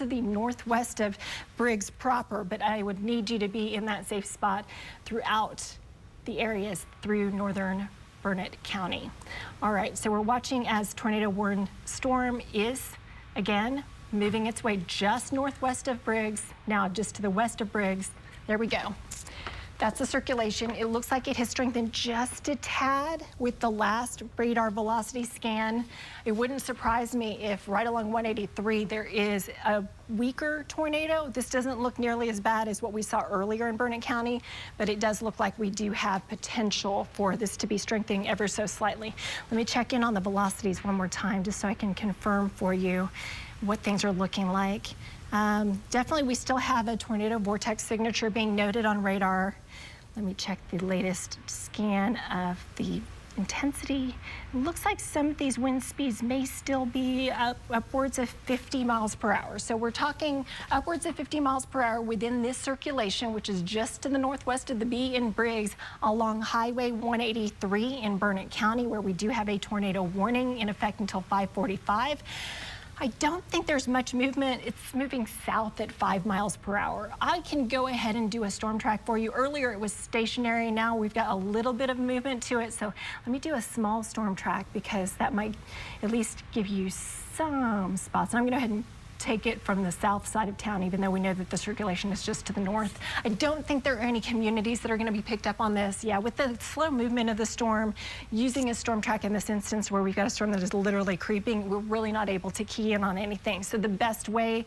to the northwest of Briggs proper, but I would need you to be in that safe spot throughout the areas through northern Burnett County. All right, so we're watching as tornado warned storm is again moving its way just northwest of Briggs, now just to the west of Briggs. There we go. That's the circulation. It looks like it has strengthened just a tad with the last radar velocity scan. It wouldn't surprise me if right along 183 there is a weaker tornado. This doesn't look nearly as bad as what we saw earlier in Burnett County, but it does look like we do have potential for this to be strengthening ever so slightly. Let me check in on the velocities one more time just so I can confirm for you what things are looking like. Definitely we still have a tornado vortex signature being noted on radar. Let me check the latest scan of the intensity. It looks like some of these wind speeds may still be upwards of 50 miles per hour. So we're talking upwards of 50 miles per hour within this circulation, which is just to the northwest of the B in Briggs along Highway 183 in Burnett County, where we do have a tornado warning in effect until 5:45. I don't think there's much movement. It's moving south at 5 miles per hour. I can go ahead and do a storm track for you. Earlier it was stationary. Now we've got a little bit of movement to it. So let me do a small storm track because that might at least give you some spots. And I'm going to go ahead and take it from the south side of town, even though we know that the circulation is just to the north. I don't think there are any communities that are going to be picked up on this. Yeah, with the slow movement of the storm, using a storm track in this instance where we've got a storm that is literally creeping, we're really not able to key in on anything. So the best way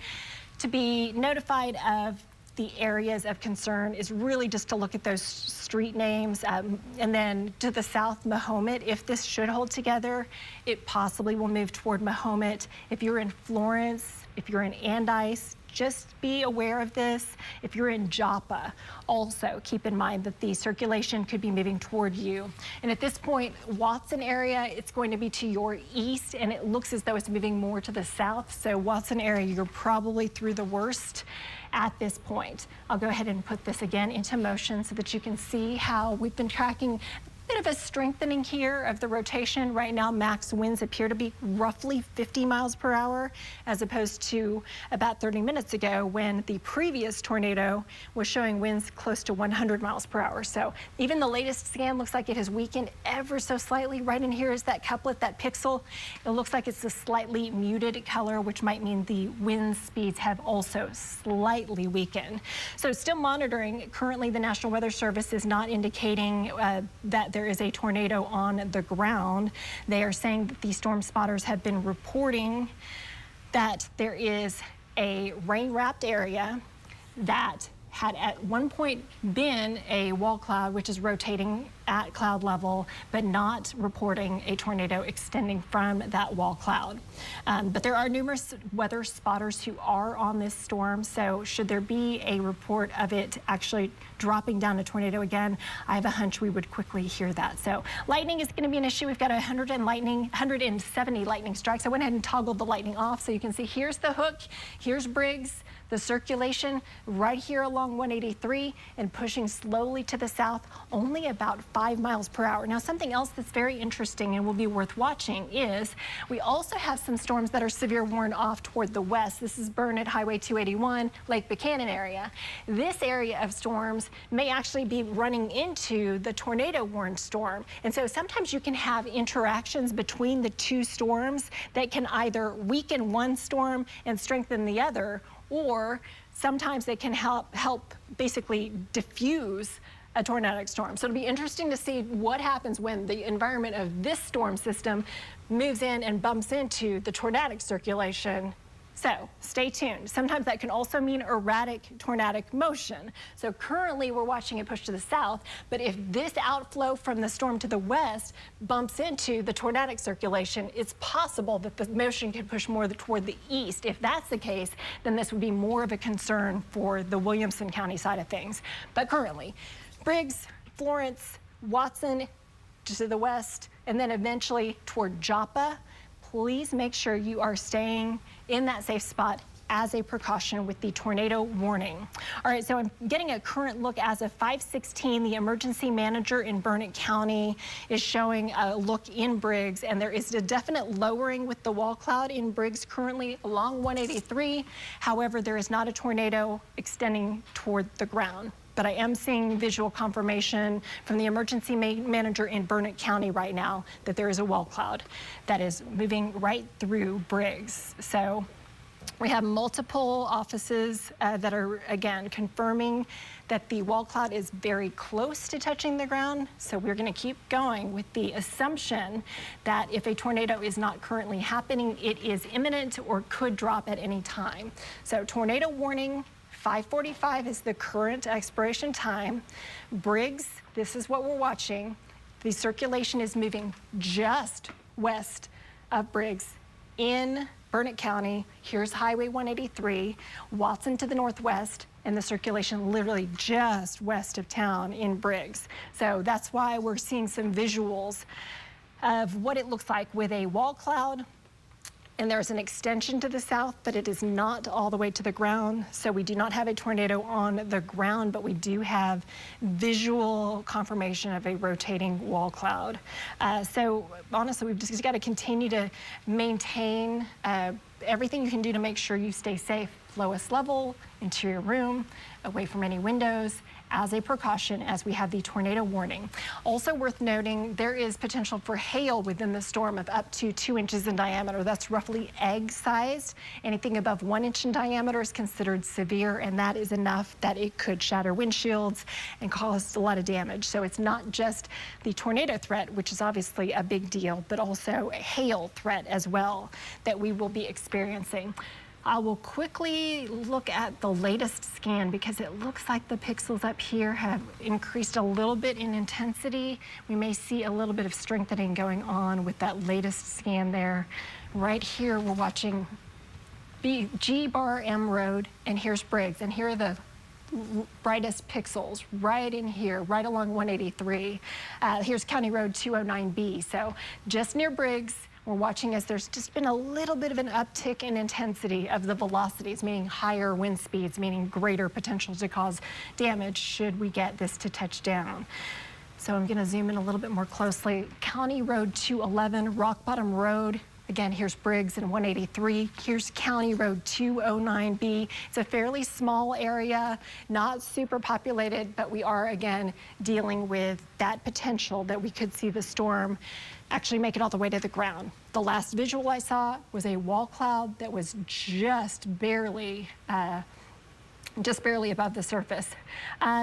to be notified of the areas of concern is really just to look at those street names. And then to the south, Mahomet, if this should hold together, it possibly will move toward Mahomet. If you're in Florence, if you're in Andice, just be aware of this. If you're in Joppa, also keep in mind that the circulation could be moving toward you. And at this point, Watson area, it's going to be to your east, and it looks as though it's moving more to the south. So Watson area, you're probably through the worst at this point. I'll go ahead and put this again into motion so that you can see how we've been tracking bit of a strengthening here of the rotation. Right now, max winds appear to be roughly 50 miles per hour, as opposed to about 30 minutes ago when the previous tornado was showing winds close to 100 miles per hour. So even the latest scan looks like it has weakened ever so slightly. Right in here is that couplet, that pixel. It looks like it's a slightly muted color, which might mean the wind speeds have also slightly weakened. So still monitoring. Currently, the National Weather Service is not indicating that there is a tornado on the ground. They are saying that the storm spotters have been reporting that there is a rain-wrapped area that had at one point been a wall cloud, which is rotating at cloud level, but not reporting a tornado extending from that wall cloud. But there are numerous weather spotters who are on this storm, so should there be a report of it actually dropping down a tornado again, I have a hunch we would quickly hear that. So lightning is going to be an issue. We've got 170 lightning strikes. I went ahead and toggled the lightning off so you can see here's the hook, here's Briggs, the circulation right here along 183 and pushing slowly to the south, only about 5 miles per hour. Now, something else that's very interesting and will be worth watching is we also have some storms that are severe warned off toward the west. This is Burnett Highway 281, Lake Buchanan area. This area of storms may actually be running into the tornado warned storm. And so sometimes you can have interactions between the two storms that can either weaken one storm and strengthen the other, or sometimes they can help basically diffuse a tornadic storm. So it'll be interesting to see what happens when the environment of this storm system moves in and bumps into the tornadic circulation. So stay tuned. Sometimes that can also mean erratic tornadic motion. So currently we're watching it push to the south, but if this outflow from the storm to the west bumps into the tornadic circulation, it's possible that the motion could push more toward the east. If that's the case, then this would be more of a concern for the Williamson County side of things. But currently, Briggs, Florence, Watson to the west, and then eventually toward Joppa. Please make sure you are staying in that safe spot as a precaution with the tornado warning. All right, so I'm getting a current look as of 5:16. The emergency manager in Burnett County is showing a look in Briggs, and there is a definite lowering with the wall cloud in Briggs currently along 183. However, there is not a tornado extending toward the ground. But I am seeing visual confirmation from the emergency manager in Burnett County right now that there is a wall cloud that is moving right through Briggs. So we have multiple offices that are, again, confirming that the wall cloud is very close to touching the ground. So we're going to keep going with the assumption that if a tornado is not currently happening, it is imminent or could drop at any time. So tornado warning. 5:45 is the current expiration time. Briggs, this is what we're watching. The circulation is moving just west of Briggs in Burnett County. Here's Highway 183, Watson to the northwest, and the circulation literally just west of town in Briggs. So that's why we're seeing some visuals of what it looks like with a wall cloud. And there's an extension to the south, but it is not all the way to the ground. So we do not have a tornado on the ground, but we do have visual confirmation of a rotating wall cloud. So honestly, we've just got to continue to maintain everything you can do to make sure you stay safe. Lowest level, interior room, away from any windows, as a precaution as we have the tornado warning. Also worth noting, there is potential for hail within the storm of up to 2 inches in diameter. That's roughly egg-sized. Anything above 1 inch in diameter is considered severe, and that is enough that it could shatter windshields and cause a lot of damage. So it's not just the tornado threat, which is obviously a big deal, but also a hail threat as well that we will be experiencing. I will quickly look at the latest scan because it looks like the pixels up here have increased a little bit in intensity. We may see a little bit of strengthening going on with that latest scan there. Right here, we're watching G-Bar-M Road, and here's Briggs, and here are the brightest pixels right in here, right along 183. Here's County Road 209B, so just near Briggs. We're watching as there's just been a little bit of an uptick in intensity of the velocities, meaning higher wind speeds, meaning greater potential to cause damage should we get this to touch down. So I'm going to zoom in a little bit more closely. County Road 211, Rock Bottom Road. Again, here's Briggs and 183. Here's County Road 209B. It's a fairly small area, not super populated, but we are, again, dealing with that potential that we could see the storm actually make it all the way to the ground. The last visual I saw was a wall cloud that was just barely above the surface.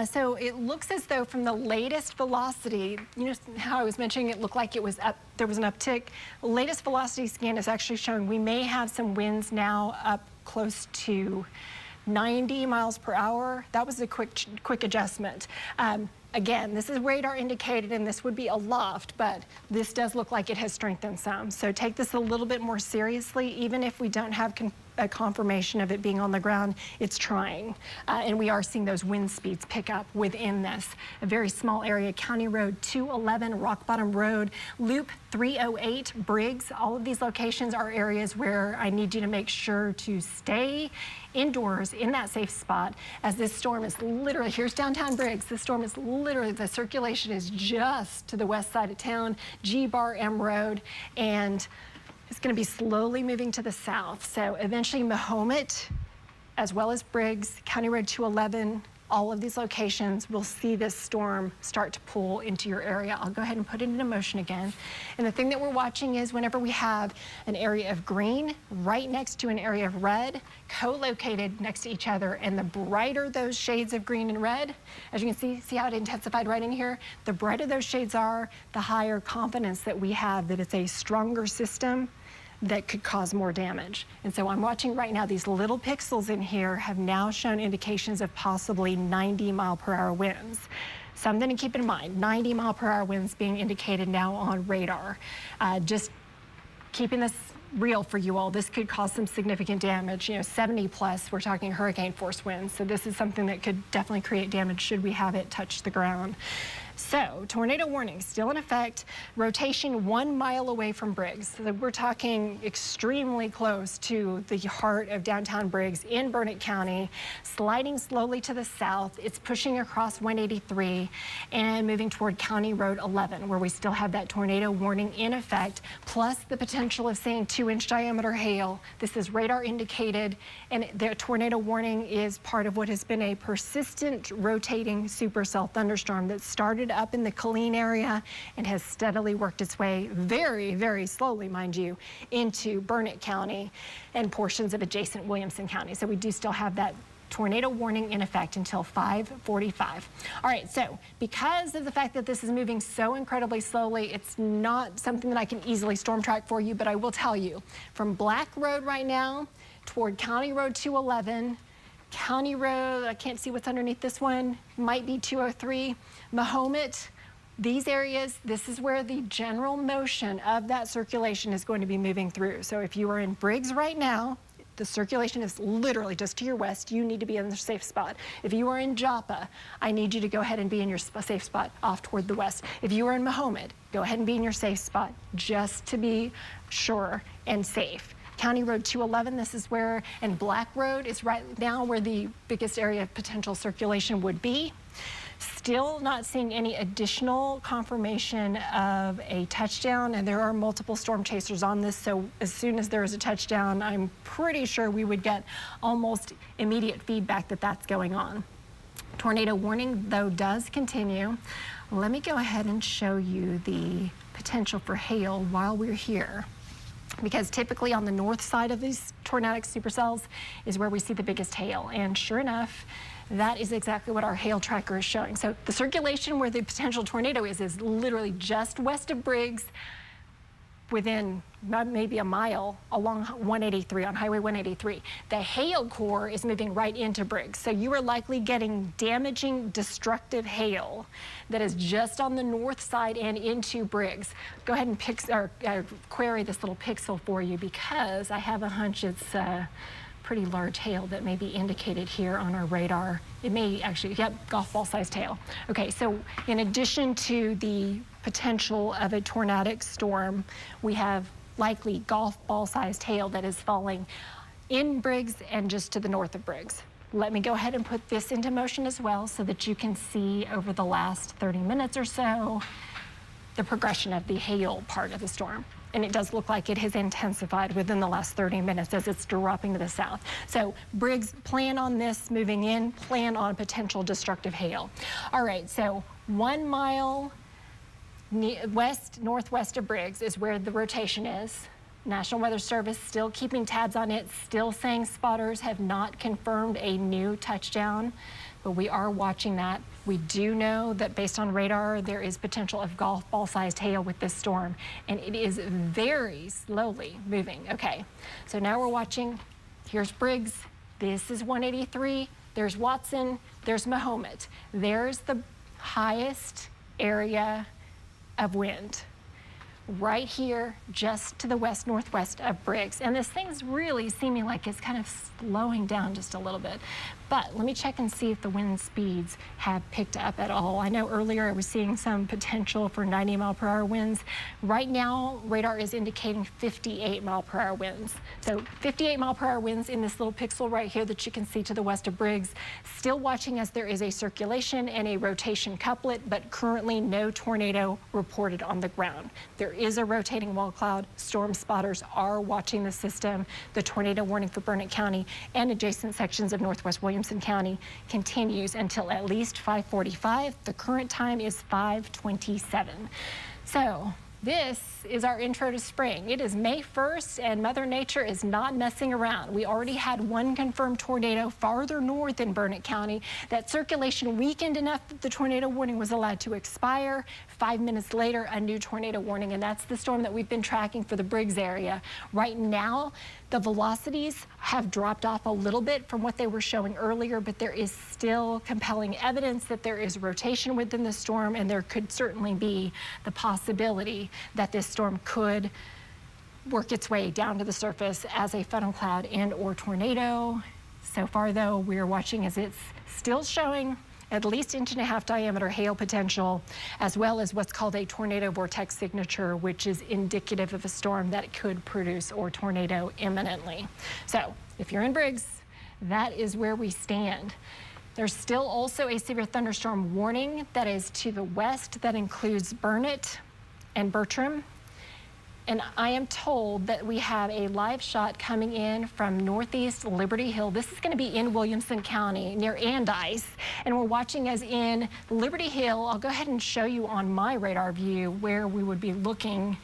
So it looks as though from the latest velocity, you know how I was mentioning it looked like it was up, there was an uptick. The latest velocity scan is actually showing we may have some winds now up close to 90 miles per hour. That was a quick adjustment. Again, this is radar indicated, and this would be aloft, but this does look like it has strengthened some. So take this a little bit more seriously. Even if we don't have a confirmation of it being on the ground, it's trying. And we are seeing those wind speeds pick up within this. A very small area, County Road 211, Rock Bottom Road, Loop 308, Briggs. All of these locations are areas where I need you to make sure to stay indoors in that safe spot as this storm is literally, here's downtown Briggs, this storm is literally, the circulation is just to the west side of town, G-Bar-M Road, and it's going to be slowly moving to the south. So eventually Mahomet, as well as Briggs, County Road 211, all of these locations will see this storm start to pull into your area. I'll go ahead and put it into motion again. And the thing that we're watching is whenever we have an area of green right next to an area of red, co-located next to each other, and the brighter those shades of green and red, as you can see how it intensified right in here, the brighter those shades are, the higher confidence that we have that it's a stronger system that could cause more damage. And so I'm watching right now, these little pixels in here have now shown indications of possibly 90-mile-per-hour winds. Something to keep in mind, 90-mile-per-hour winds being indicated now on radar. Just keeping this real for you all, this could cause some significant damage. You know, 70 plus, we're talking hurricane force winds. So this is something that could definitely create damage should we have it touch the ground. So, tornado warning still in effect, rotation 1 mile away from Briggs. So we're talking extremely close to the heart of downtown Briggs in Burnett County, sliding slowly to the south. It's pushing across 183 and moving toward County Road 11, where we still have that tornado warning in effect, plus the potential of seeing 2-inch diameter hail. This is radar indicated, and the tornado warning is part of what has been a persistent rotating supercell thunderstorm that started up in the Killeen area and has steadily worked its way very, very slowly, mind you, into Burnett County and portions of adjacent Williamson County. So we do still have that tornado warning in effect until 5:45. All right, so because of the fact that this is moving so incredibly slowly, it's not something that I can easily storm track for you, but I will tell you, from Black Road right now toward County Road 211, County Road, I can't see what's underneath this one, might be 203, Mahomet, these areas, this is where the general motion of that circulation is going to be moving through. So if you are in Briggs right now, the circulation is literally just to your west. You need to be in the safe spot. If you are in Joppa, I need you to go ahead and be in your safe spot off toward the west. If you are in Mahomet, go ahead and be in your safe spot just to be sure and safe. County Road 211, this is where, and Black Road is right now where the biggest area of potential circulation would be. Still not seeing any additional confirmation of a touchdown, and there are multiple storm chasers on this, so as soon as there is a touchdown, I'm pretty sure we would get almost immediate feedback that that's going on. Tornado warning, though, does continue. Let me go ahead and show you the potential for hail while we're here, because typically on the north side of these tornadic supercells is where we see the biggest hail. And sure enough, that is exactly what our hail tracker is showing. So the circulation where the potential tornado is literally just west of Briggs, within maybe a mile along 183, on Highway 183. The hail core is moving right into Briggs. So you are likely getting damaging, destructive hail that is just on the north side and into Briggs. Go ahead and query this little pixel for you, because I have a hunch it's pretty large hail that may be indicated here on our radar. It may actually, yep, golf ball sized hail. Okay, so in addition to the potential of a tornadic storm, we have likely golf ball sized hail that is falling in Briggs and just to the north of Briggs. Let me go ahead and put this into motion as well so that you can see over the last 30 minutes or so the progression of the hail part of the storm. And it does look like it has intensified within the last 30 minutes as it's dropping to the south. So Briggs, plan on this moving in, plan on potential destructive hail. All right, so 1 mile northwest of Briggs is where the rotation is. National Weather Service still keeping tabs on it, still saying spotters have not confirmed a new touchdown, but we are watching that. We do know that based on radar, there is potential of golf ball sized hail with this storm, and it is very slowly moving. Okay, so now we're watching. Here's Briggs. This is 183. There's Watson. There's Mahomet. There's the highest area of wind right here, just to the west-northwest of Briggs. And this thing's really seeming like it's kind of slowing down just a little bit. But let me check and see if the wind speeds have picked up at all. I know earlier I was seeing some potential for 90-mile-per-hour winds. Right now, radar is indicating 58-mile-per-hour winds. So 58-mile-per-hour winds in this little pixel right here that you can see to the west of Briggs. Still watching as there is a circulation and a rotation couplet, but currently no tornado reported on the ground. There is a rotating wall cloud. Storm spotters are watching the system. The tornado warning for Burnett County and adjacent sections of northwest Williamson County continues until at least 5:45. The current time is 5:27. So this is our intro to spring. It is May 1st and Mother Nature is not messing around. We already had one confirmed tornado farther north in Burnett County. That circulation weakened enough that the tornado warning was allowed to expire. 5 minutes later, a new tornado warning, and that's the storm that we've been tracking for the Briggs area. Right now, the velocities have dropped off a little bit from what they were showing earlier, but there is still compelling evidence that there is rotation within the storm, and there could certainly be the possibility that this storm could work its way down to the surface as a funnel cloud and or tornado. So far, though, we are watching as it's still showing at least 1.5-inch diameter hail potential, as well as what's called a tornado vortex signature, which is indicative of a storm that could produce or tornado imminently. So if you're in Briggs, that is where we stand. There's still also a severe thunderstorm warning that is to the west that includes Burnett and Bertram. And I am told that we have a live shot coming in from northeast Liberty Hill. This is going to be in Williamson County near Andice. And we're watching as in Liberty Hill. I'll go ahead and show you on my radar view where we would be looking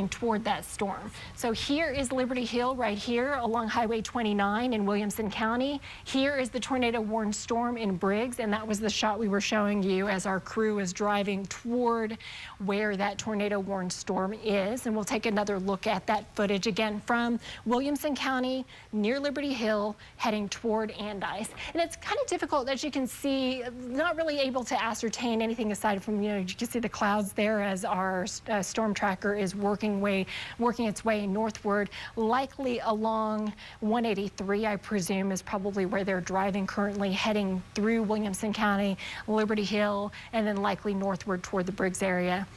toward that storm. So here is Liberty Hill right here along Highway 29 in Williamson County. Here is the tornado warned storm in Briggs, and that was the shot we were showing you as our crew is driving toward where that tornado warned storm is. And we'll take another look at that footage again from Williamson County near Liberty Hill heading toward Andice. And it's kind of difficult, as you can see, not really able to ascertain anything aside from, you can see the clouds there as our storm tracker is working its way northward, likely along 183, I presume, is probably where they're driving currently, heading through Williamson County, Liberty Hill, and then likely northward toward the Briggs area.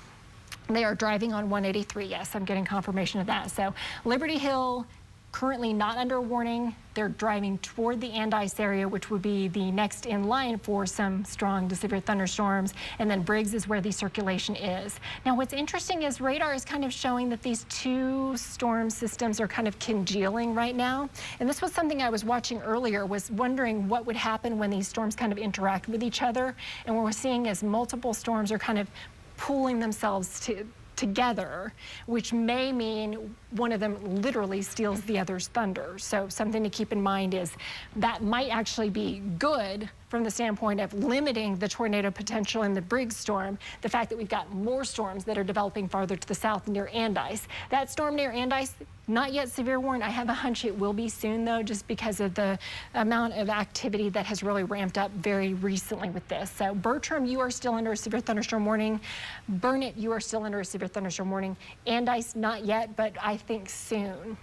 They are driving on 183. Yes, I'm getting confirmation of that. So Liberty Hill currently not under warning. They're driving toward the Andice area, which would be the next in line for some strong to severe thunderstorms. And then Briggs is where the circulation is. Now, what's interesting is radar is kind of showing that these two storm systems are kind of congealing right now. And this was something I was watching earlier, was wondering what would happen when these storms kind of interact with each other. And what we're seeing is multiple storms are kind of pulling themselves together, which may mean one of them literally steals the other's thunder. So something to keep in mind is that might actually be good from the standpoint of limiting the tornado potential in the Briggs storm, the fact that we've got more storms that are developing farther to the south near Andice. That storm near Andice, not yet severe warned. I have a hunch it will be soon, though, just because of the amount of activity that has really ramped up very recently with this. So Bertram, you are still under a severe thunderstorm warning. Burnett, you are still under a severe thunderstorm warning. Andice, not yet, but I think soon.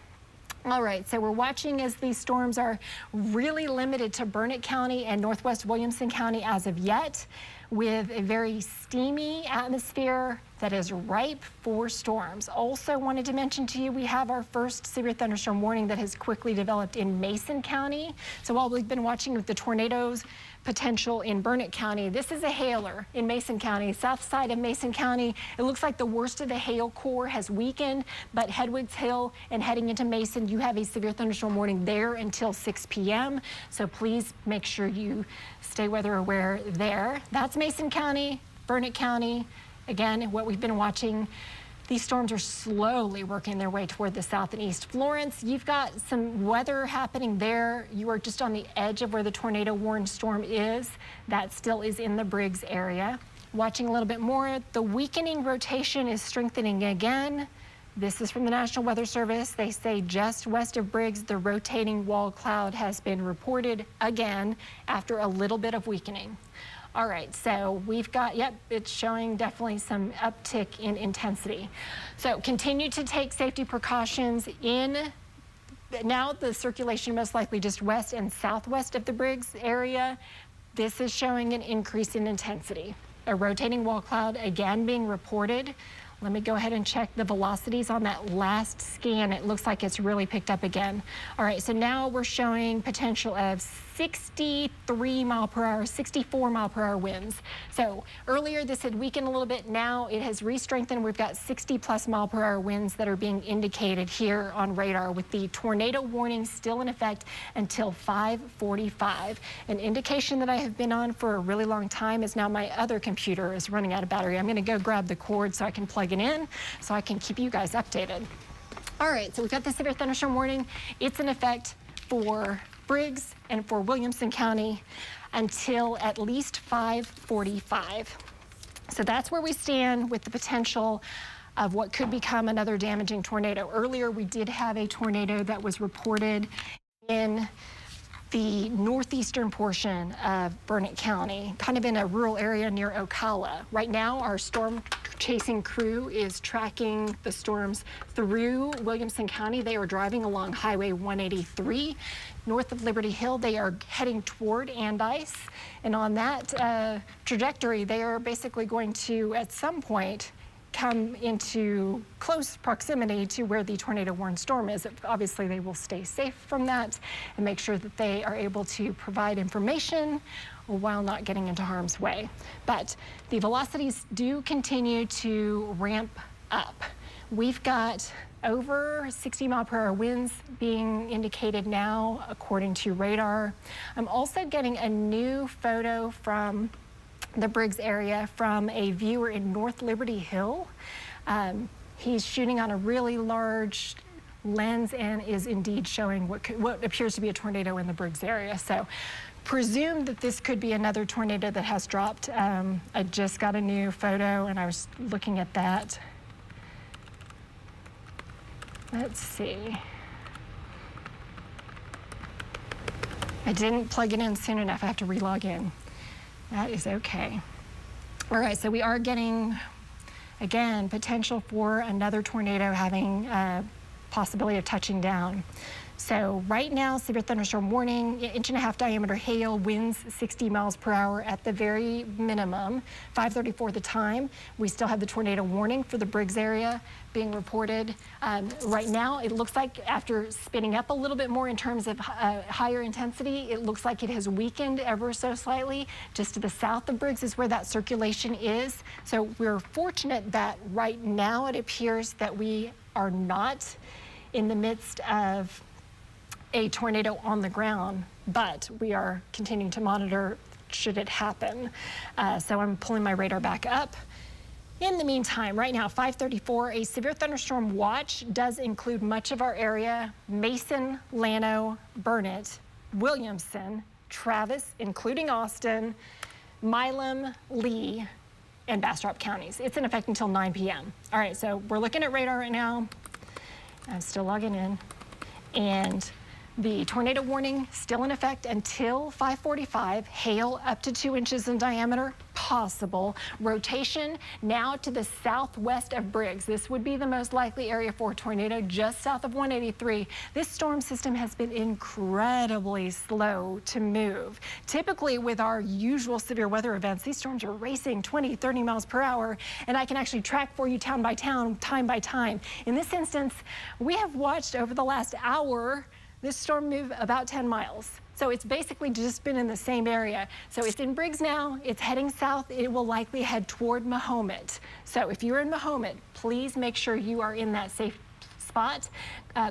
All right, so we're watching as these storms are really limited to Burnett County and northwest Williamson County as of yet, with a very steamy atmosphere that is ripe for storms. Also wanted to mention to you, we have our first severe thunderstorm warning that has quickly developed in Mason County. So while we've been watching with the tornadoes potential in Burnett County, this is a hailer in Mason County, south side of Mason County. It looks like the worst of the hail core has weakened, but Hedwig's Hill and heading into Mason, you have a severe thunderstorm warning there until 6 p.m. So please make sure you stay weather aware there. That's Mason County, Burnett County. Again, what we've been watching, these storms are slowly working their way toward the south and east. Florence, you've got some weather happening there. You are just on the edge of where the tornado warned storm is. That still is in the Briggs area. Watching a little bit more, the weakening rotation is strengthening again. This is from the National Weather Service. They say just west of Briggs, the rotating wall cloud has been reported again after a little bit of weakening. All right, so we've got, yep, it's showing definitely some uptick in intensity. So continue to take safety precautions in. Now the circulation most likely just west and southwest of the Briggs area. This is showing an increase in intensity. A rotating wall cloud again being reported. Let me go ahead and check the velocities on that last scan. It looks like it's really picked up again. All right, so now we're showing potential of 63 mile per hour, 64 mile per hour winds. So earlier this had weakened a little bit. Now it has re-strengthened. We've got 60 plus mile per hour winds that are being indicated here on radar, with the tornado warning still in effect until 5:45. An indication that I have been on for a really long time is now my other computer is running out of battery. I'm going to go grab the cord so I can plug it in so I can keep you guys updated. All right, so we've got the severe thunderstorm warning. It's in effect for Briggs and for Williamson County until at least 5:45. So that's where we stand with the potential of what could become another damaging tornado. Earlier, we did have a tornado that was reported in the northeastern portion of Burnett County, kind of in a rural area near Ocala. Right now, our storm chasing crew is tracking the storms through Williamson County. They are driving along Highway 183. North of Liberty Hill, they are heading toward Andice. And on that trajectory, they are basically going to, at some point, come into close proximity to where the tornado warned storm is. Obviously, they will stay safe from that and make sure that they are able to provide information while not getting into harm's way. But the velocities do continue to ramp up. We've got over 60-mile-per-hour winds being indicated now, according to radar. I'm also getting a new photo from the Briggs area from a viewer in North Liberty Hill. He's shooting on a really large lens and is indeed showing what appears to be a tornado in the Briggs area. So presume that this could be another tornado that has dropped. I just got a new photo and I was looking at that. Let's see. I didn't plug it in soon enough. I have to relog in. That is okay. All right, so we are getting, again, potential for another tornado having possibility of touching down. So right now, severe thunderstorm warning, 1.5-inch diameter hail, winds 60 miles per hour at the very minimum, 5:34 the time. We still have the tornado warning for the Briggs area being reported. Right now, it looks like after spinning up a little bit more in terms of higher intensity, it looks like it has weakened ever so slightly. Just to the south of Briggs is where that circulation is. So we're fortunate that right now it appears that we are not in the midst of a tornado on the ground, but we are continuing to monitor should it happen. So I'm pulling my radar back up. In the meantime, right now, 5:34, a severe thunderstorm watch does include much of our area: Mason, Llano, Burnett, Williamson, Travis, including Austin, Milam, Lee, and Bastrop counties. It's in effect until 9 p.m. All right, so we're looking at radar right now. I'm still logging in. And the tornado warning still in effect until 5:45. Hail up to 2 inches in diameter, possible. Rotation now to the southwest of Briggs. This would be the most likely area for a tornado, just south of 183. This storm system has been incredibly slow to move. Typically, with our usual severe weather events, these storms are racing 20, 30 miles per hour, and I can actually track for you town by town, time by time. In this instance, we have watched over the last hour this storm move about 10 miles. So it's basically just been in the same area. So it's in Briggs now, it's heading south. It will likely head toward Mahomet. So if you're in Mahomet, please make sure you are in that safe spot.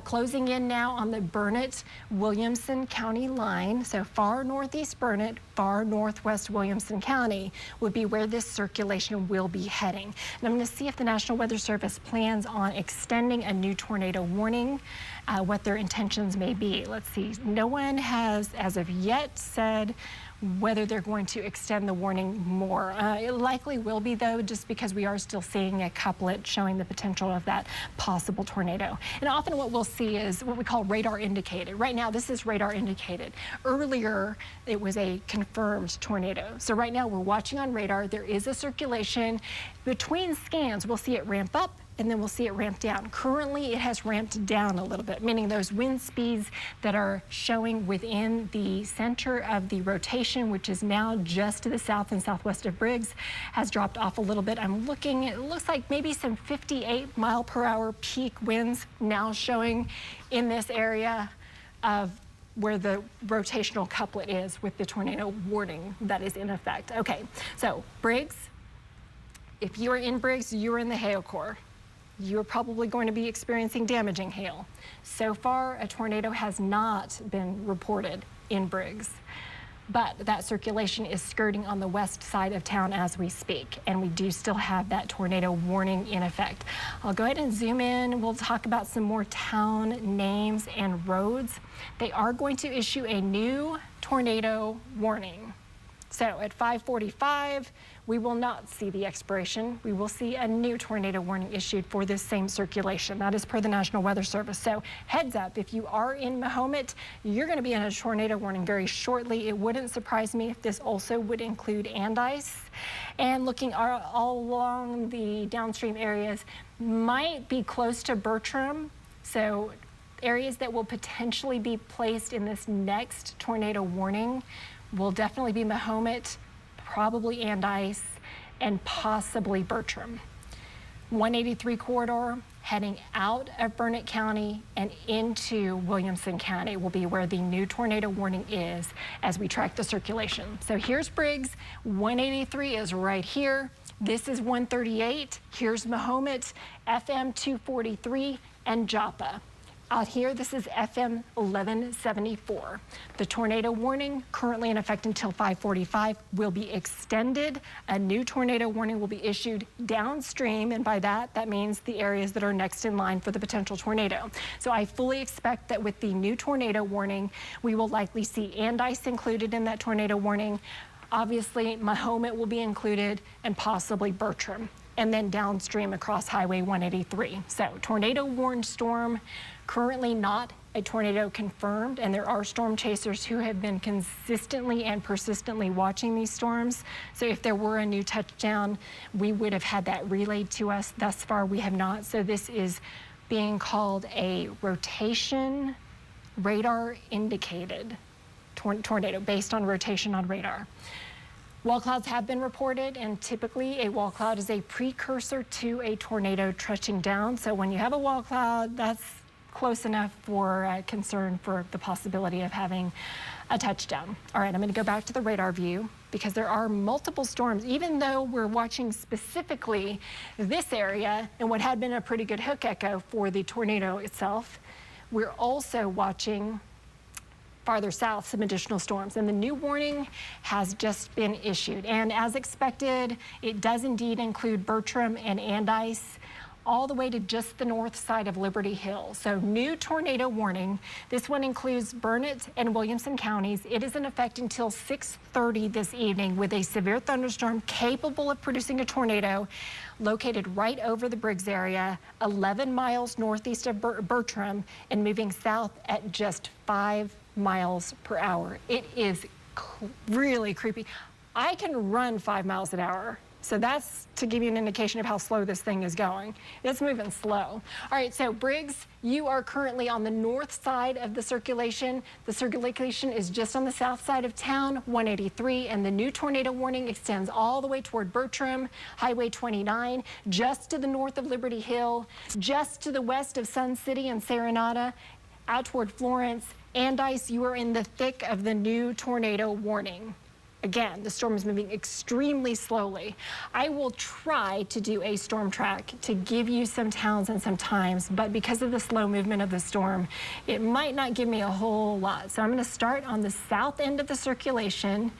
Closing in now on the Burnett-Williamson County line. So far northeast Burnett, far northwest Williamson County would be where this circulation will be heading. And I'm going to see if the National Weather Service plans on extending a new tornado warning, what their intentions may be. Let's see. No one has, as of yet, said whether they're going to extend the warning more. It likely will be, though, just because we are still seeing a couplet showing the potential of that possible tornado. And often what we'll see is what we call radar indicated. Right now, this is radar indicated. Earlier, it was a confirmed tornado. So right now, we're watching on radar. There is a circulation. Between scans, we'll see it ramp up, and then we'll see it ramp down. Currently, it has ramped down a little bit, meaning those wind speeds that are showing within the center of the rotation, which is now just to the south and southwest of Briggs, has dropped off a little bit. I'm looking, it looks like maybe some 58-mile-per-hour peak winds now showing in this area of where the rotational couplet is with the tornado warning that is in effect. Okay, so Briggs, if you are in Briggs, you're in the hail core. You're probably going to be experiencing damaging hail. So far, a tornado has not been reported in Briggs, but that circulation is skirting on the west side of town as we speak, and we do still have that tornado warning in effect. I'll go ahead and zoom in. We'll talk about some more town names and roads. They are going to issue a new tornado warning. So at 5:45, we will not see the expiration. We will see a new tornado warning issued for this same circulation. That is per the National Weather Service. So heads up, if you are in Mahomet, you're going to be in a tornado warning very shortly. It wouldn't surprise me if this also would include Andice. And looking all along the downstream areas, might be close to Bertram. So areas that will potentially be placed in this next tornado warning will definitely be Mahomet, probably Andice, and possibly Bertram. 183 corridor heading out of Burnett County and into Williamson County will be where the new tornado warning is as we track the circulation. So here's Briggs, 183 is right here. This is 138, here's Mahomet, FM 243, and Joppa. Out here, this is FM 1174. The tornado warning, currently in effect until 5:45, will be extended. A new tornado warning will be issued downstream, and by that means the areas that are next in line for the potential tornado. So I fully expect that with the new tornado warning, we will likely see Andice included in that tornado warning. Obviously, Mahomet will be included, and possibly Bertram, and then downstream across Highway 183. So tornado warned storm, currently not a tornado confirmed, and there are storm chasers who have been consistently and persistently watching these storms. So if there were a new touchdown, we would have had that relayed to us. Thus far, we have not. So this is being called a rotation radar indicated tornado based on rotation on radar. Wall clouds have been reported, and typically a wall cloud is a precursor to a tornado touching down. So when you have a wall cloud, that's close enough for concern for the possibility of having a touchdown. All right, I'm going to go back to the radar view because there are multiple storms. Even though we're watching specifically this area and what had been a pretty good hook echo for the tornado itself, we're also watching farther south some additional storms, and the new warning has just been issued. And as expected, it does indeed include Bertram and Andice, all the way to just the north side of Liberty Hill. So new tornado warning. This one includes Burnett and Williamson counties. It is in effect until 6:30 this evening with a severe thunderstorm capable of producing a tornado located right over the Briggs area, 11 miles northeast of Bertram, and moving south at just 5 miles per hour. It is really creepy. I can run 5 miles an hour. So that's to give you an indication of how slow this thing is going. It's moving slow. All right, so Briggs, you are currently on the north side of the circulation. The circulation is just on the south side of town, 183, and the new tornado warning extends all the way toward Bertram, Highway 29, just to the north of Liberty Hill, just to the west of Sun City and Serenata, out toward Florence. Andice, you are in the thick of the new tornado warning. Again, the storm is moving extremely slowly. I will try to do a storm track to give you some towns and some times, but because of the slow movement of the storm, it might not give me a whole lot. So I'm going to start on the south end of the circulation,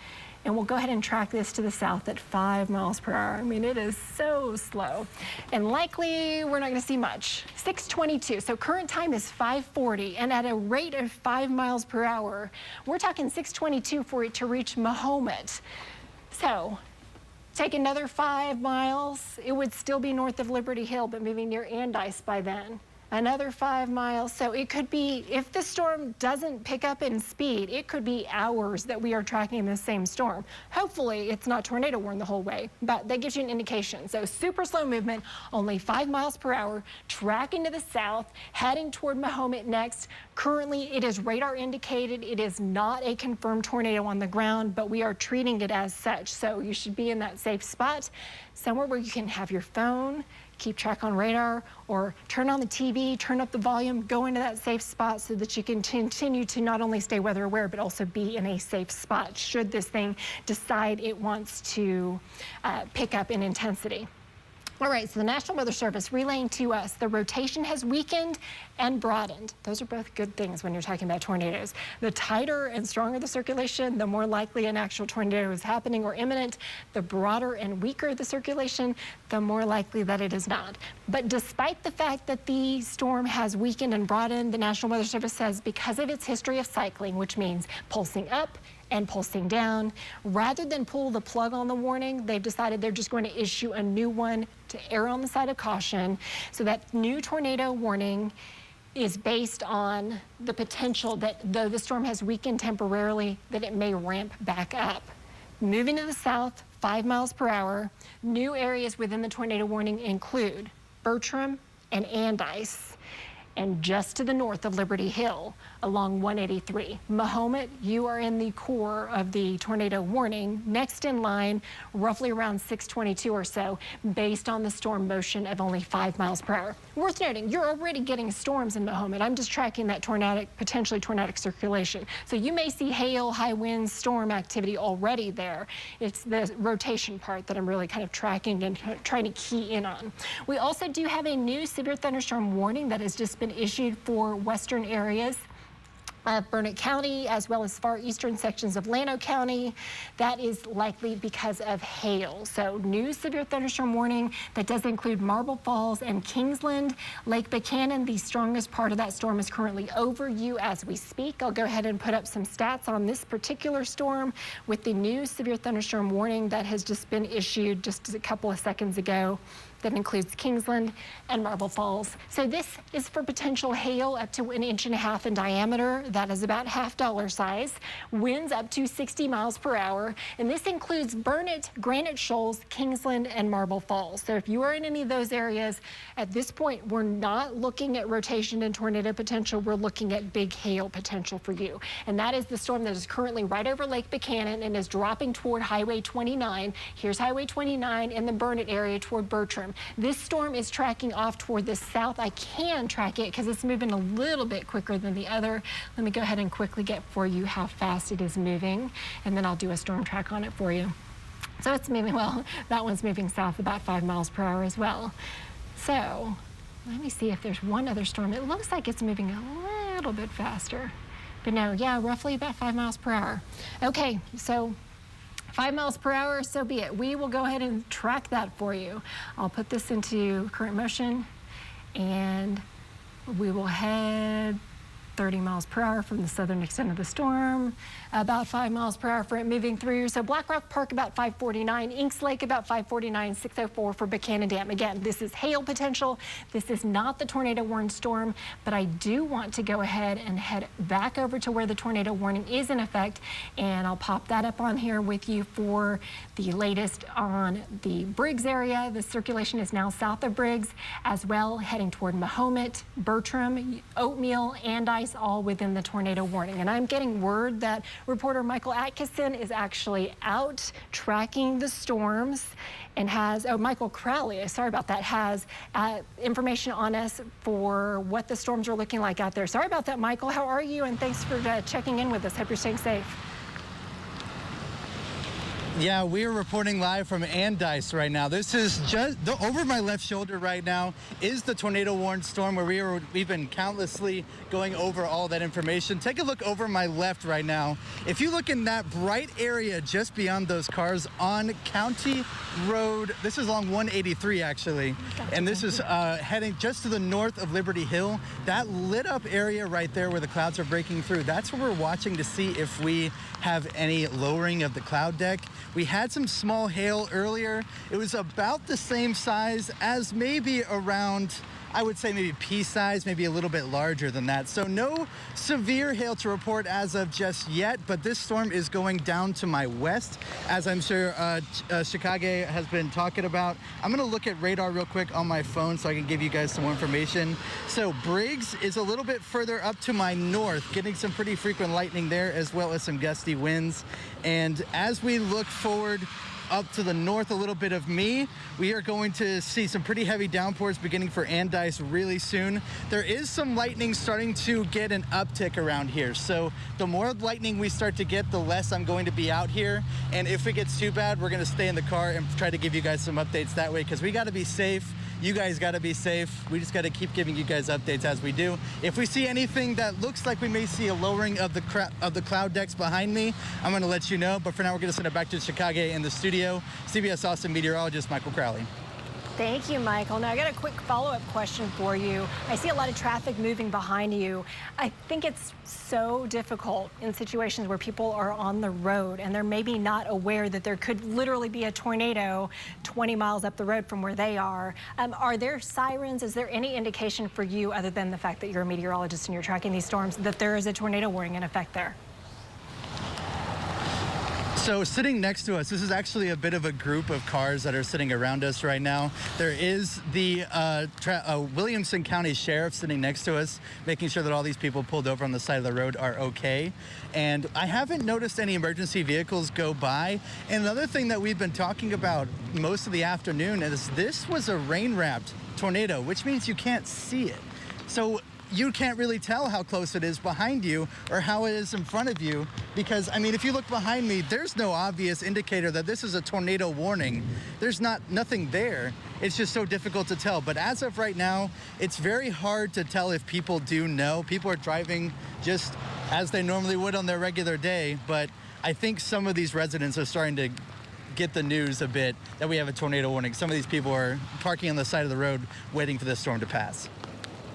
and we'll go ahead and track this to the south at 5 miles per hour. I mean, it is so slow. And likely, we're not going to see much. 6:22, so current time is 5:40, and at a rate of 5 miles per hour, we're talking 6:22 for it to reach Mahomet. So take another 5 miles, it would still be north of Liberty Hill, but moving near Andice by then. Another 5 miles. So it could be, if the storm doesn't pick up in speed, it could be hours that we are tracking this same storm. Hopefully it's not tornado warned the whole way, but that gives you an indication. So super slow movement, only 5 miles per hour, tracking to the south, heading toward Mahomet next. Currently it is radar indicated. It is not a confirmed tornado on the ground, but we are treating it as such. So you should be in that safe spot, somewhere where you can have your phone, keep track on radar, or turn on the TV, turn up the volume, go into that safe spot so that you can continue to not only stay weather aware, but also be in a safe spot should this thing decide it wants to pick up in intensity. All right, so the National Weather Service relaying to us the rotation has weakened and broadened. Those are both good things when you're talking about tornadoes. The tighter and stronger the circulation, the more likely an actual tornado is happening or imminent. The broader and weaker the circulation, the more likely that it is not. But despite the fact that the storm has weakened and broadened, the National Weather Service says because of its history of cycling, which means pulsing up and pulsing down. Rather than pull the plug on the warning, they've decided they're just going to issue a new one to err on the side of caution. So that new tornado warning is based on the potential that though the storm has weakened temporarily, that it may ramp back up. Moving to the south, 5 miles per hour. New areas within the tornado warning include Bertram and Andice, and just to the north of Liberty Hill along 183. Mahomet, you are in the core of the tornado warning. Next in line, roughly around 622 or so, based on the storm motion of only 5 miles per hour. Worth noting, you're already getting storms in Mahomet. I'm just tracking that potentially tornadic circulation. So you may see hail, high winds, storm activity already there. It's the rotation part that I'm really kind of tracking and trying to key in on. We also do have a new severe thunderstorm warning that has just been issued for western areas of Burnett County, as well as far eastern sections of Llano County. That is likely because of hail. So new severe thunderstorm warning that does include Marble Falls and Kingsland. Lake Buchanan, the strongest part of that storm, is currently over you as we speak. I'll go ahead and put up some stats on this particular storm with the new severe thunderstorm warning that has just been issued just a couple of seconds ago. That includes Kingsland and Marble Falls. So this is for potential hail up to 1.5 inches in diameter. That is about half dollar size. Winds up to 60 miles per hour. And this includes Burnett, Granite Shoals, Kingsland, and Marble Falls. So if you are in any of those areas, at this point, we're not looking at rotation and tornado potential. We're looking at big hail potential for you. And that is the storm that is currently right over Lake Buchanan and is dropping toward Highway 29. Here's Highway 29 in the Burnett area toward Bertram. This storm is tracking off toward the south. I can track it because it's moving a little bit quicker than the other. Let me go ahead and quickly get for you how fast it is moving, and then I'll do a storm track on it for you. So it's moving, well, that one's moving south about 5 miles per hour as well. So let me see if there's one other storm. It looks like it's moving a little bit faster, but no, yeah, roughly about 5 miles per hour. Okay, so 5 miles per hour, so be it. We will go ahead and track that for you. I'll put this into current motion, and we will head 30 miles per hour from the southern extent of the storm, about 5 miles per hour for it moving through. So Black Rock Park about 549, Inks Lake about 549, 604 for Buchanan Dam. Again, this is hail potential. This is not the tornado warned storm, but I do want to go ahead and head back over to where the tornado warning is in effect, and I'll pop that up on here with you for the latest on the Briggs area. The circulation is now south of Briggs, as well heading toward Mahomet, Bertram, Oatmeal, Andice, all within the tornado warning. And I'm getting word that reporter Michael Atkinson is actually out tracking the storms and has, Michael Crowley, sorry about that, has information on us for what the storms are looking like out there. Sorry about that, Michael. How are you? And thanks for checking in with us. Hope you're staying safe. Yeah, we are reporting live from Andice right now. This is just over my left shoulder right now is the tornado warned storm where we've been countlessly going over all that information. Take a look over my left right now. If you look in that bright area just beyond those cars on County Road, this is along 183 actually, and this is heading just to the north of Liberty Hill. That lit up area right there where the clouds are breaking through, that's where we're watching to see if we have any lowering of the cloud deck. We had some small hail earlier. It was about the same size as maybe around, I would say maybe pea size, maybe a little bit larger than that. So no severe hail to report as of just yet, but this storm is going down to my west, as I'm sure Chicago has been talking about. I'm gonna look at radar real quick on my phone so I can give you guys some more information. So Briggs is a little bit further up to my north, getting some pretty frequent lightning there, as well as some gusty winds. And as we look forward up to the north a little bit of me, we are going to see some pretty heavy downpours beginning for Andice really soon. There is some lightning starting to get an uptick around here. So the more lightning we start to get, the less I'm going to be out here. And if it gets too bad, we're gonna stay in the car and try to give you guys some updates that way, because we gotta be safe. You guys got to be safe. We just got to keep giving you guys updates as we do. If we see anything that looks like we may see a lowering of the cloud decks behind me, I'm going to let you know. But for now, we're going to send it back to Chicago in the studio. CBS Austin meteorologist Michael Crowley. Thank you, Michael. Now, I got a quick follow-up question for you. I see a lot of traffic moving behind you. I think it's so difficult in situations where people are on the road and they're maybe not aware that there could literally be a tornado 20 miles up the road from where they are. Are there sirens? Is there any indication for you, other than the fact that you're a meteorologist and you're tracking these storms, that there is a tornado warning in effect there? So sitting next to us, this is actually a bit of a group of cars that are sitting around us right now. There is the Williamson County Sheriff sitting next to us, making sure that all these people pulled over on the side of the road are okay. And I haven't noticed any emergency vehicles go by. And another thing that we've been talking about most of the afternoon is this was a rain-wrapped tornado, which means you can't see it. So you can't really tell how close it is behind you or how it is in front of you, because I mean, if you look behind me, there's no obvious indicator that this is a tornado warning. There's nothing there. It's just so difficult to tell. But as of right now, it's very hard to tell if people do know. People are driving just as they normally would on their regular day, but I think some of these residents are starting to get the news a bit that we have a tornado warning. Some of these people are parking on the side of the road waiting for this storm to pass.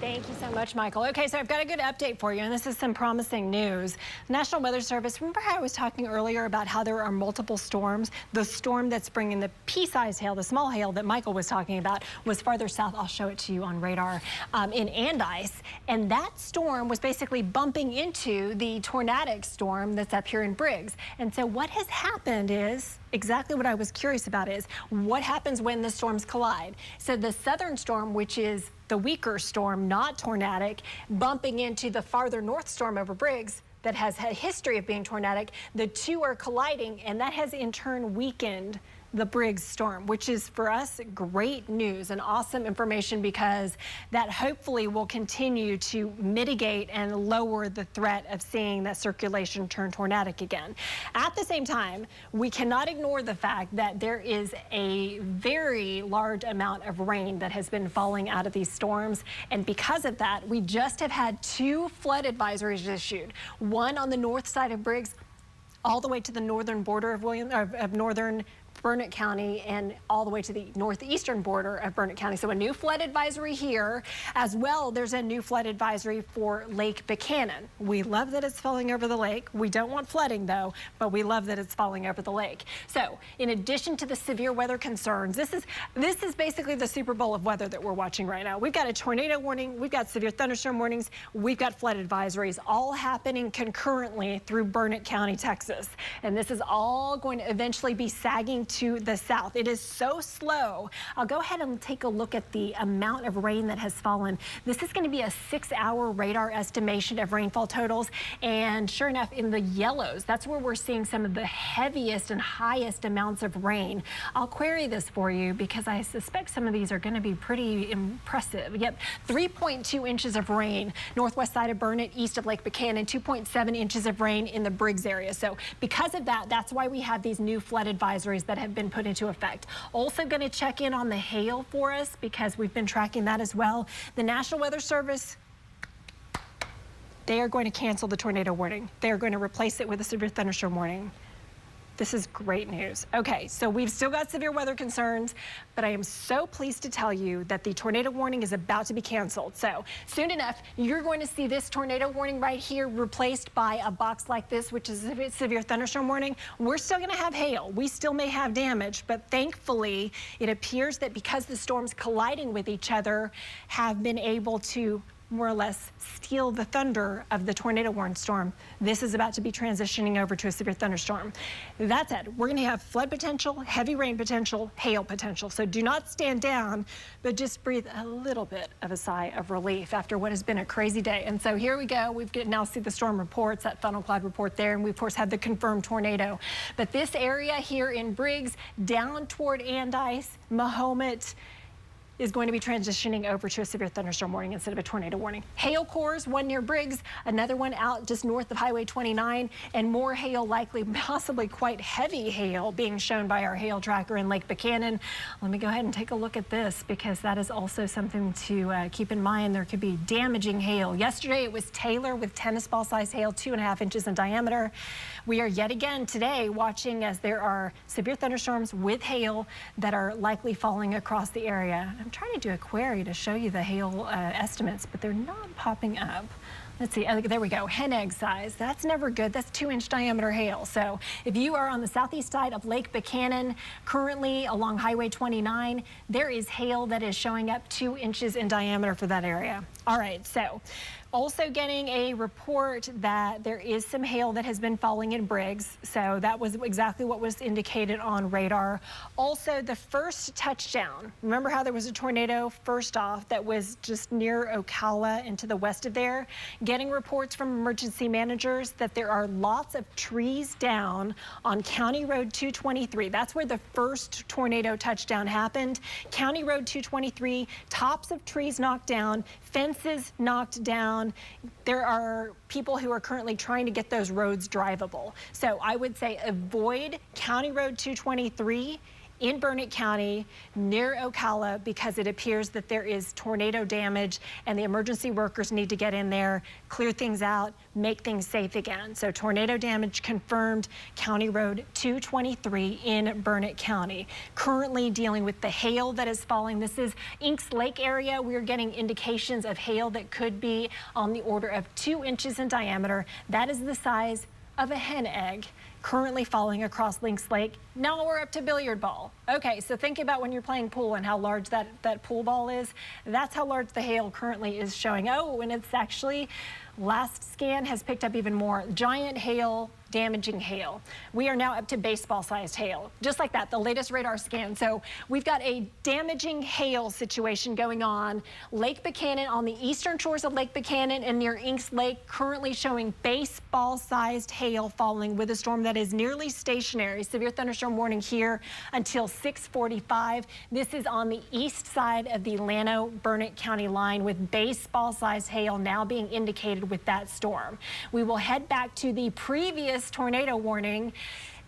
Thank you so much, Michael. Okay, so I've got a good update for you, and this is some promising news. National Weather Service, remember how I was talking earlier about how there are multiple storms? The storm that's bringing the pea-sized hail, the small hail that Michael was talking about, was farther south. I'll show it to you on radar in Andice. And that storm was basically bumping into the tornadic storm that's up here in Briggs. And so what has happened is exactly what I was curious about is what happens when the storms collide. So the southern storm, which is the weaker storm, not tornadic, bumping into the farther north storm over Briggs that has a history of being tornadic, the two are colliding, and that has in turn weakened the Briggs storm, which is for us great news and awesome information, because that hopefully will continue to mitigate and lower the threat of seeing that circulation turn tornadic again. At the same time, we cannot ignore the fact that there is a very large amount of rain that has been falling out of these storms, and because of that, we just have had 2 flood advisories issued. One on the north side of Briggs, all the way to the northern border of northern Burnett County, and all the way to the northeastern border of Burnett County. So a new flood advisory here. As well, there's a new flood advisory for Lake Buchanan. We love that it's falling over the lake. We don't want flooding though, but we love that it's falling over the lake. So in addition to the severe weather concerns, this is basically the Super Bowl of weather that we're watching right now. We've got a tornado warning, we've got severe thunderstorm warnings, we've got flood advisories all happening concurrently through Burnett County, Texas. And this is all going to eventually be sagging to the south. It is so slow. I'll go ahead and take a look at the amount of rain that has fallen. This is going to be a 6-hour radar estimation of rainfall totals, and sure enough, in the yellows, that's where we're seeing some of the heaviest and highest amounts of rain. I'll query this for you because I suspect some of these are going to be pretty impressive. Yep, 3.2 inches of rain northwest side of Burnett, east of Lake Buchanan, 2.7 inches of rain in the Briggs area. So because of that, that's why we have these new flood advisories that have been put into effect. Also going to check in on the hail for us because we've been tracking that as well. The National Weather Service, they are going to cancel the tornado warning. They are going to replace it with a severe thunderstorm warning. This is great news. Okay, so we've still got severe weather concerns, but I am so pleased to tell you that the tornado warning is about to be canceled. So soon enough, you're going to see this tornado warning right here replaced by a box like this, which is a severe thunderstorm warning. We're still going to have hail. We still may have damage, but thankfully, it appears that because the storms colliding with each other have been able to more or less steal the thunder of the tornado warning storm. This is about to be transitioning over to a severe thunderstorm. That said, we're going to have flood potential, heavy rain potential, hail potential. So do not stand down, but just breathe a little bit of a sigh of relief after what has been a crazy day. And so here we go. We've now see the storm reports, that funnel cloud report there, and we of course have the confirmed tornado. But this area here in Briggs, down toward Andice, Mahomet, is going to be transitioning over to a severe thunderstorm warning instead of a tornado warning. Hail cores, one near Briggs, another one out just north of Highway 29, and more hail likely, possibly quite heavy hail being shown by our hail tracker in Lake Buchanan. Let me go ahead and take a look at this because that is also something to keep in mind. There could be damaging hail. Yesterday it was Taylor with tennis ball sized hail, 2.5 inches in diameter. We are yet again today watching as there are severe thunderstorms with hail that are likely falling across the area. I'm trying to do a query to show you the hail estimates, but they're not popping up. Let's see, there we go, hen egg size. That's never good, that's 2-inch diameter hail. So if you are on the southeast side of Lake Buchanan, currently along Highway 29, there is hail that is showing up 2 inches in diameter for that area. All right, so also getting a report that there is some hail that has been falling in Briggs. So that was exactly what was indicated on radar. Also, the first touchdown. Remember how there was a tornado first off that was just near Ocala and to the west of there? Getting reports from emergency managers that there are lots of trees down on County Road 223. That's where the first tornado touchdown happened. County Road 223, tops of trees knocked down, fences knocked down. There are people who are currently trying to get those roads drivable. So I would say avoid County Road 223 in Burnett County near Ocala because it appears that there is tornado damage and the emergency workers need to get in there, clear things out, make things safe again. So tornado damage confirmed, County Road 223 in Burnett County. Currently dealing with the hail that is falling. This is Inks Lake area. We're getting indications of hail that could be on the order of 2 inches in diameter. That is the size of a hen egg currently falling across Lynx Lake. Now we're up to billiard ball. Okay, so think about when you're playing pool and how large that pool ball is. That's how large the hail currently is showing. Oh, and it's actually, last scan has picked up even more. Giant hail, damaging hail. We are now up to baseball-sized hail. Just like that, the latest radar scan. So we've got a damaging hail situation going on. Lake Buchanan, on the eastern shores of Lake Buchanan and near Inks Lake, currently showing baseball-sized hail falling with a storm that is nearly stationary. Severe thunderstorm warning here until 6:45. This is on the east side of the Llano-Burnett County line with baseball-sized hail now being indicated with that storm. We will head back to the previous tornado warning,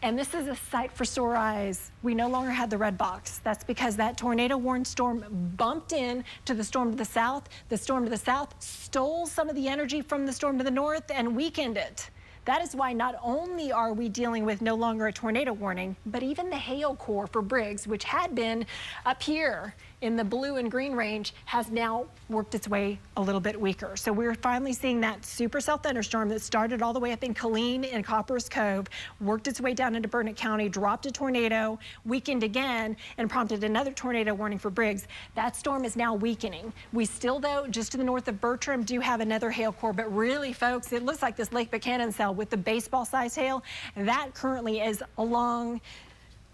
and this is a sight for sore eyes. We no longer had the red box. That's because that tornado warned storm bumped in to the storm to the south. The storm to the south stole some of the energy from the storm to the north and weakened it. That is why not only are we dealing with no longer a tornado warning, but even the hail core for Briggs, which had been up here in the blue and green range, has now worked its way a little bit weaker. So we're finally seeing that supercell thunderstorm that started all the way up in Killeen and Copper's Cove, worked its way down into Burnett County, dropped a tornado, weakened again, and prompted another tornado warning for Briggs. That storm is now weakening. We still, though, just to the north of Bertram, do have another hail core, but really, folks, it looks like this Lake Buchanan cell with the baseball-sized hail, that currently is along,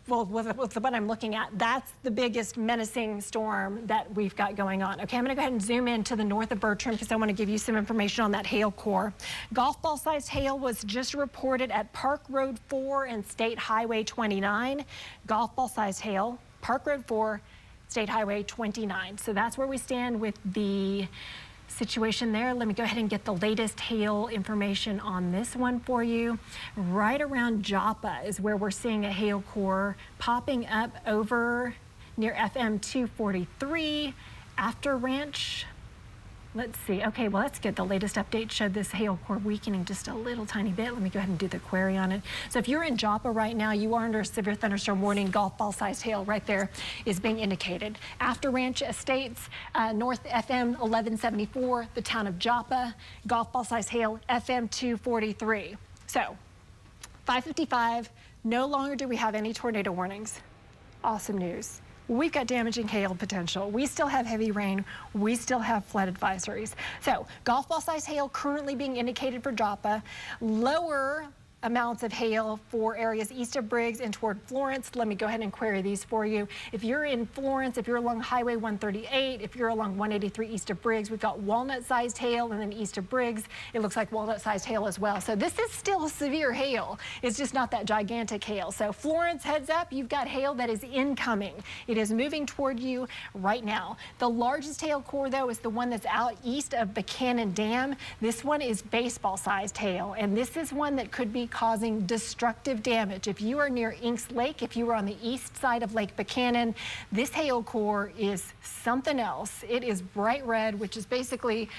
well, with what I'm looking at, that's the biggest menacing storm that we've got going on. Okay, I'm going to go ahead and zoom in to the north of Bertram because I want to give you some information on that hail core. Golf ball-sized hail was just reported at Park Road 4 and State Highway 29. Golf ball-sized hail, Park Road 4, State Highway 29. So that's where we stand with the situation there. Let me go ahead and get the latest hail information on this one for you. Right around Joppa is where we're seeing a hail core popping up over near FM 243 after Ranch. Let's see. Okay, well, that's good. The latest update showed this hail core weakening just a little tiny bit. Let me go ahead and do the query on it. So if you're in Joppa right now, you are under a severe thunderstorm warning. Golf ball-sized hail right there is being indicated. After Ranch Estates, north FM 1174, the town of Joppa, golf ball-sized hail, FM 243. So 5:55, no longer do we have any tornado warnings. Awesome news. We've got damaging hail potential. We still have heavy rain. We still have flood advisories. So golf ball size hail currently being indicated for Joppa. Lower amounts of hail for areas east of Briggs and toward Florence. Let me go ahead and query these for you. If you're in Florence, if you're along Highway 138, if you're along 183 east of Briggs, we've got walnut-sized hail, and then east of Briggs, it looks like walnut-sized hail as well. So this is still severe hail. It's just not that gigantic hail. So Florence, heads up, you've got hail that is incoming. It is moving toward you right now. The largest hail core, though, is the one that's out east of Buchanan Dam. This one is baseball-sized hail, and this is one that could be causing destructive damage. If you are near Inks Lake, if you are on the east side of Lake Buchanan, this hail core is something else. It is bright red, which is basically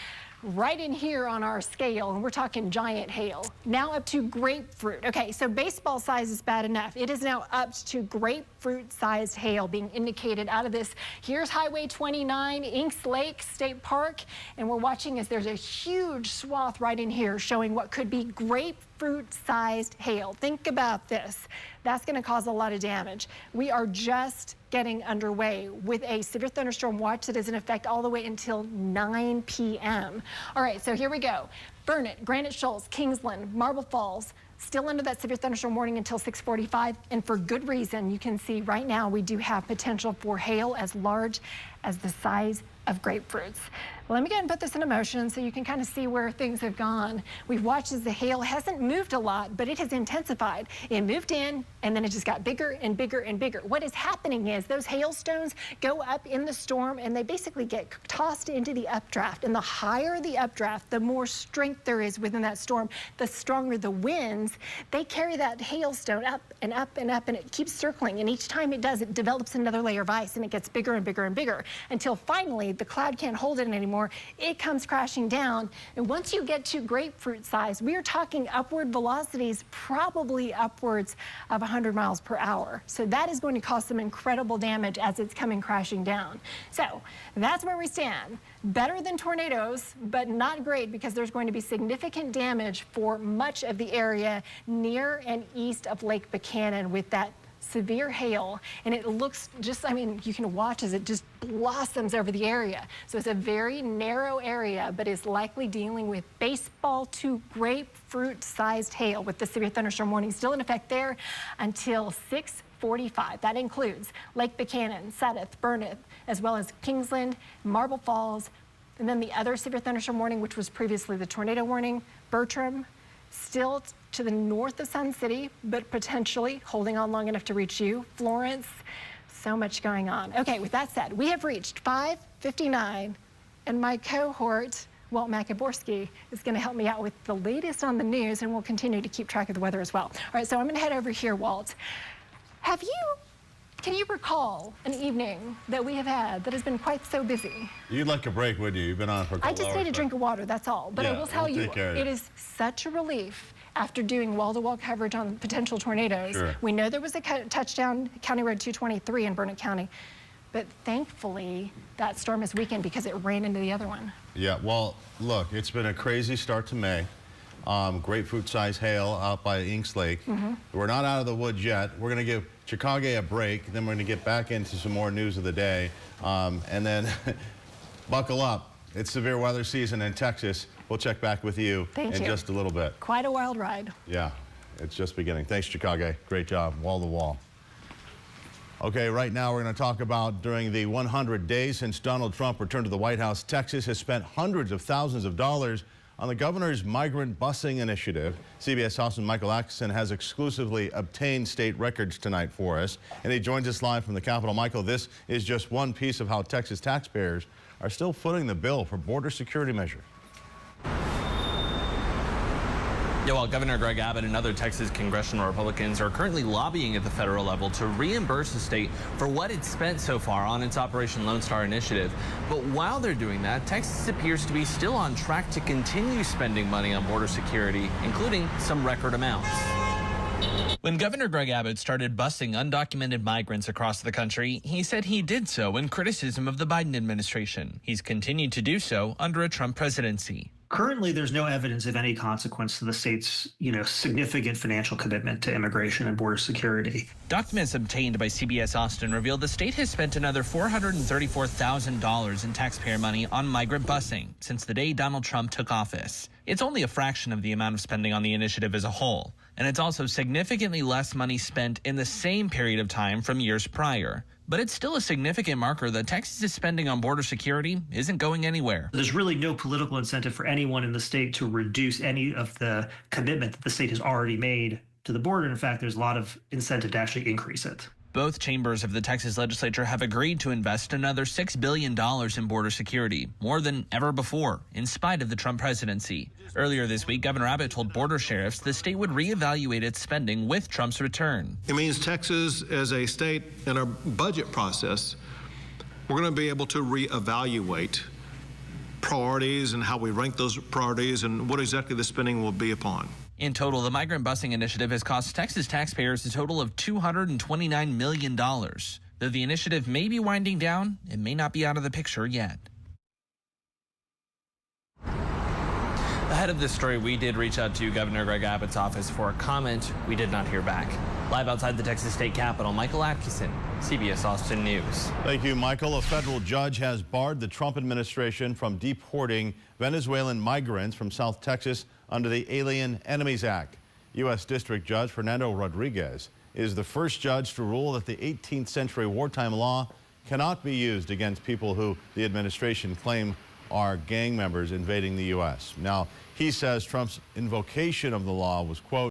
right in here on our scale, and we're talking giant hail. Now up to grapefruit. Okay, so baseball size is bad enough. It is now up to grapefruit-sized hail being indicated out of this. Here's Highway 29, Inks Lake State Park, and we're watching as there's a huge swath right in here showing what could be grapefruit-sized hail. Think about this. That's going to cause a lot of damage. We are just getting underway with a severe thunderstorm watch that is in effect all the way until 9 p.m. All right, so here we go. Burnett, Granite Shoals, Kingsland, Marble Falls, still under that severe thunderstorm warning until 6:45, and for good reason. You can see right now we do have potential for hail as large as the size of grapefruits. Let me go ahead and put this into motion so you can kind of see where things have gone. We've watched as the hail hasn't moved a lot, but it has intensified. It moved in, and then it just got bigger and bigger and bigger. What is happening is those hailstones go up in the storm, and they basically get tossed into the updraft. And the higher the updraft, the more strength there is within that storm, the stronger the winds. They carry that hailstone up and up and up, and it keeps circling. And each time it does, it develops another layer of ice, and it gets bigger and bigger and bigger until finally the cloud can't hold it anymore. It comes crashing down. And once you get to grapefruit size, we are talking upward velocities, probably upwards of 100 miles per hour. So that is going to cause some incredible damage as it's coming crashing down. So that's where we stand. Better than tornadoes, but not great, because there's going to be significant damage for much of the area near and east of Lake Buchanan with that severe hail, and it looks just, I mean, you can watch as it just blossoms over the area. So it's a very narrow area, but is likely dealing with baseball to grapefruit sized hail with the severe thunderstorm warning still in effect there until 6:45. That includes Lake Buchanan, Sudeth, Burnett, as well as Kingsland, Marble Falls, and then the other severe thunderstorm warning, which was previously the tornado warning, Bertram, still to the north of Sun City, but potentially holding on long enough to reach you. Florence, so much going on. Okay, with that said, we have reached 5:59, and my cohort, Walt Macaborski, is going to help me out with the latest on the news, and we'll continue to keep track of the weather as well. All right, so I'm going to head over here, Walt. Can you recall an evening that we have had that has been quite so busy? You'd like a break, wouldn't you? You've been on for a couple hours. I just need a drink of water, that's all. But yeah, I will tell you, it is such a relief after doing wall-to-wall coverage on potential tornadoes. Sure. We know there was a touchdown, County Road 223 in Burnett County. But thankfully, that storm is weakened because it ran into the other one. Yeah, well, look, it's been a crazy start to May. Grapefruit-sized hail out by Inks Lake. We're not out of the woods yet. We're going to give Chicago a break. Then we're going to get back into some more news of the day. And then buckle up. It's severe weather season in Texas. We'll check back with you in just a little bit. Quite a wild ride. Yeah, it's just beginning. Thanks, Chicago. Great job, wall to wall. Okay, right now we're going to talk about during the 100 days since Donald Trump returned to the White House, Texas has spent hundreds of thousands of dollars on the governor's migrant busing initiative. CBS House Michael Atkinson has exclusively obtained state records tonight for us, and he joins us live from the Capitol. Michael, this is just one piece of how Texas taxpayers are still footing the bill for border security measures. Yeah, well, Governor Greg Abbott and other Texas congressional Republicans are currently lobbying at the federal level to reimburse the state for what it's spent so far on its Operation Lone Star initiative. But while they're doing that, Texas appears to be still on track to continue spending money on border security, including some record amounts. When Governor Greg Abbott started busing undocumented migrants across the country, he said he did so in criticism of the Biden administration. He's continued to do so under a Trump presidency. Currently, there's no evidence of any consequence to the state's, significant financial commitment to immigration and border security. Documents obtained by CBS Austin reveal the state has spent another $434,000 in taxpayer money on migrant busing since the day Donald Trump took office. It's only a fraction of the amount of spending on the initiative as a whole. And it's also significantly less money spent in the same period of time from years prior. But it's still a significant marker that Texas's spending on border security isn't going anywhere. There's really no political incentive for anyone in the state to reduce any of the commitment that the state has already made to the border. In fact, there's a lot of incentive to actually increase it. Both chambers of the Texas legislature have agreed to invest another $6 billion in border security, more than ever before, in spite of the Trump presidency. Earlier this week, Governor Abbott told border sheriffs the state would reevaluate its spending with Trump's return. It means Texas, as a state, in our budget process, we're going to be able to reevaluate priorities and how we rank those priorities and what exactly the spending will be upon. In total, the migrant busing initiative has cost Texas taxpayers a total of $229 million. Though the initiative may be winding down, it may not be out of the picture yet. Ahead of this story, we did reach out to Governor Greg Abbott's office for a comment. We did not hear back. Live outside the Texas State Capitol, Michael Atkinson, CBS Austin News. Thank you, Michael. A federal judge has barred the Trump administration from deporting Venezuelan migrants from South Texas under the Alien Enemies Act. U.S. District Judge Fernando Rodriguez is the first judge to rule that the 18th century wartime law cannot be used against people who the administration claim are gang members invading the U.S. Now, he says Trump's invocation of the law was, quote,